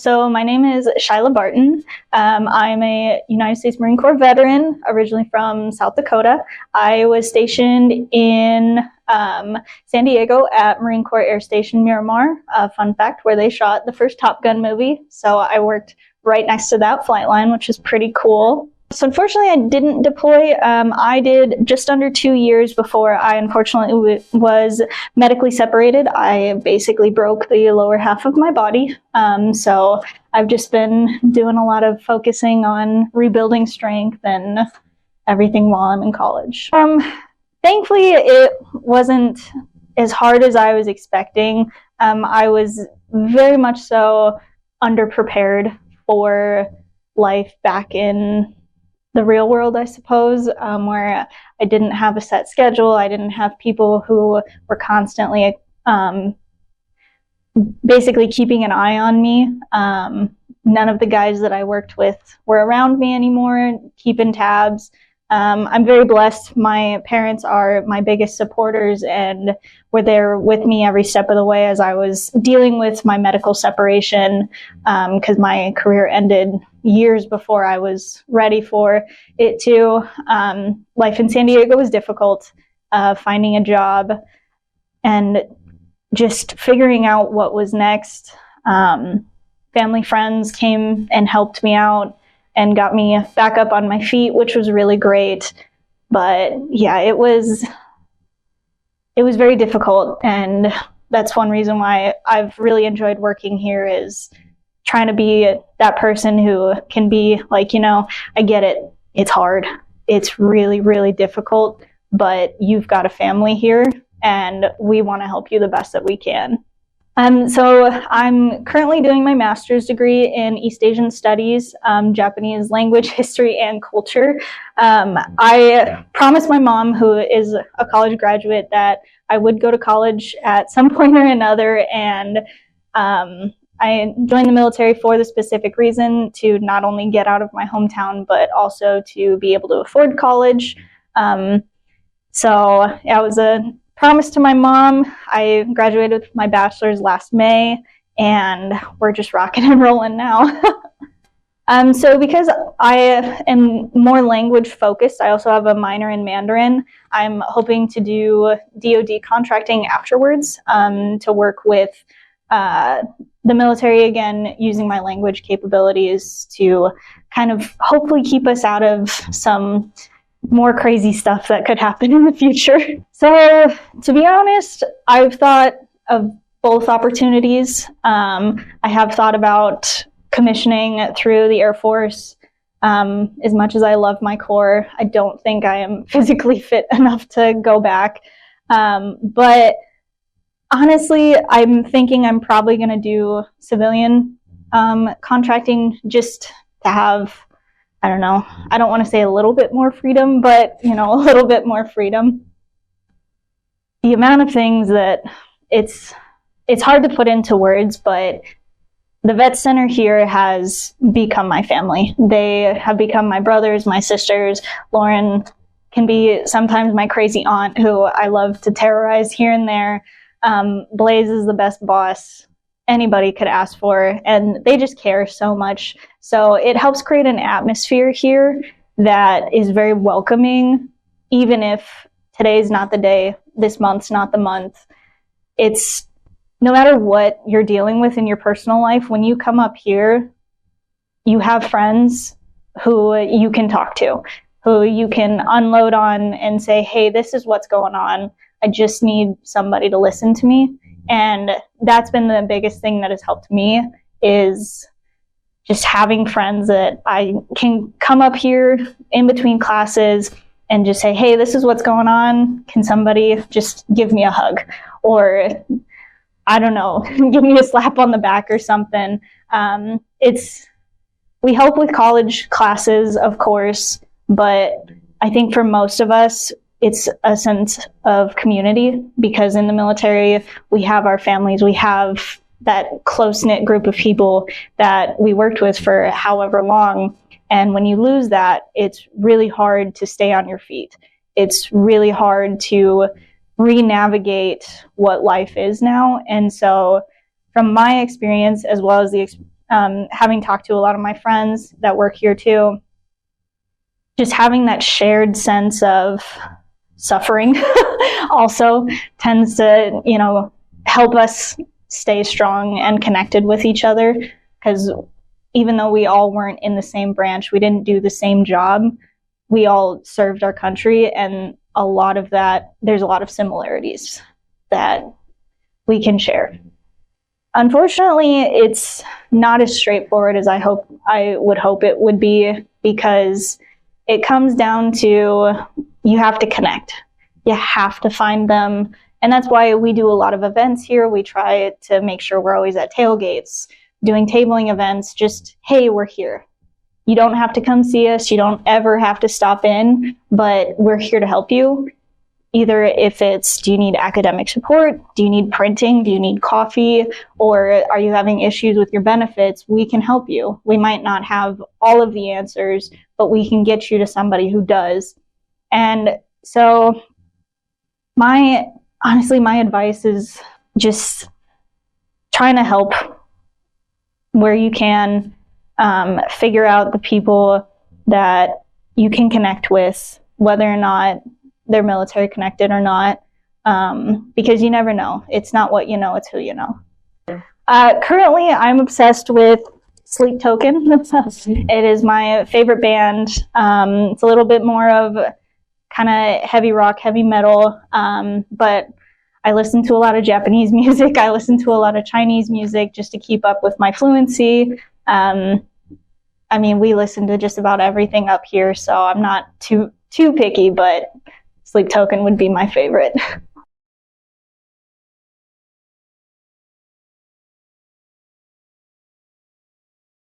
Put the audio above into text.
So my name is Shyla Barton. I'm a United States Marine Corps veteran, originally from South Dakota. I was stationed in San Diego at Marine Corps Air Station Miramar, fun fact, where they shot the first Top Gun movie. So I worked right next to that flight line, which is pretty cool. So unfortunately, I didn't deploy. I did just under 2 years before I unfortunately was medically separated. I basically broke the lower half of my body. So I've just been doing a lot of focusing on rebuilding strength and everything while I'm in college. Thankfully, it wasn't as hard as I was expecting. I was very much so underprepared for life back in the real world, I suppose, where I didn't have a set schedule. I didn't have people who were constantly basically keeping an eye on me. None of the guys that I worked with were around me anymore, keeping tabs. I'm very blessed. My parents are my biggest supporters and were there with me every step of the way as I was dealing with my medical separation, because my career ended years before I was ready for it to. Life in San Diego was difficult, finding a job and just figuring out what was next. Family friends came and helped me out and got me back up on my feet, which was really great. But yeah, it was very difficult, and that's one reason why I've really enjoyed working here, is trying to be that person who can be like, I get it, it's hard, it's really, really difficult, but you've got a family here and we want to help you the best that we can. So I'm currently doing my master's degree in East Asian Studies, Japanese language, history, and culture. I promised my mom, who is a college graduate, that I would go to college at some point or another, and I joined the military for the specific reason to not only get out of my hometown, but also to be able to afford college. So yeah, it was a promise to my mom. I graduated with my bachelor's last May, and we're just rocking and rolling now. So because I am more language focused, I also have a minor in Mandarin. I'm hoping to do DoD contracting afterwards, to work with the military again, using my language capabilities to kind of hopefully keep us out of some more crazy stuff that could happen in the future. So to be honest, I've thought of both opportunities. I have thought about commissioning through the Air Force. As much as I love my Corps, I don't think I am physically fit enough to go back. But honestly, I'm thinking I'm probably going to do civilian contracting, just to have, I don't know, I don't want to say a little bit more freedom, but, a little bit more freedom. The amount of things that it's hard to put into words, but the Vet Center here has become my family. They have become my brothers, my sisters. Lauren can be sometimes my crazy aunt who I love to terrorize here and there. Blaze is the best boss anybody could ask for, and they just care so much. So it helps create an atmosphere here that is very welcoming, even if today's not the day, this month's not the month. It's no matter what you're dealing with in your personal life, when you come up here, you have friends who you can talk to, who you can unload on and say, hey, this is what's going on. I just need somebody to listen to me. And that's been the biggest thing that has helped me, is just having friends that I can come up here in between classes and just say, hey, this is what's going on. Can somebody just give me a hug? Or, I don't know, give me a slap on the back or something. We help with college classes, of course, but I think for most of us, it's a sense of community, because in the military, we have our families, we have that close-knit group of people that we worked with for however long. And when you lose that, it's really hard to stay on your feet. It's really hard to re-navigate what life is now. And so from my experience, as well as the having talked to a lot of my friends that work here too, just having that shared sense of suffering also tends to, you know, help us stay strong and connected with each other, because even though we all weren't in the same branch, we didn't do the same job, we all served our country, and a lot of that, there's a lot of similarities that we can share. Unfortunately, it's not as straightforward as I would hope it would be, because it comes down to you have to connect. You have to find them. And that's why we do a lot of events here. We try to make sure we're always at tailgates, doing tabling events, just, hey, we're here. You don't have to come see us. You don't ever have to stop in, but we're here to help you. Either if it's, do you need academic support? Do you need printing? Do you need coffee? Or are you having issues with your benefits? We can help you. We might not have all of the answers, but we can get you to somebody who does. And so honestly, my advice is just trying to help where you can, figure out the people that you can connect with, whether or not they're military connected or not, because you never know. It's not what you know, it's who you know. Currently, I'm obsessed with Sleep Token. It is my favorite band. It's a little bit more of kind of heavy rock, heavy metal, but I listen to a lot of Japanese music. I listen to a lot of Chinese music just to keep up with my fluency. I mean, we listen to just about everything up here, so I'm not too picky, but Sleep Token would be my favorite.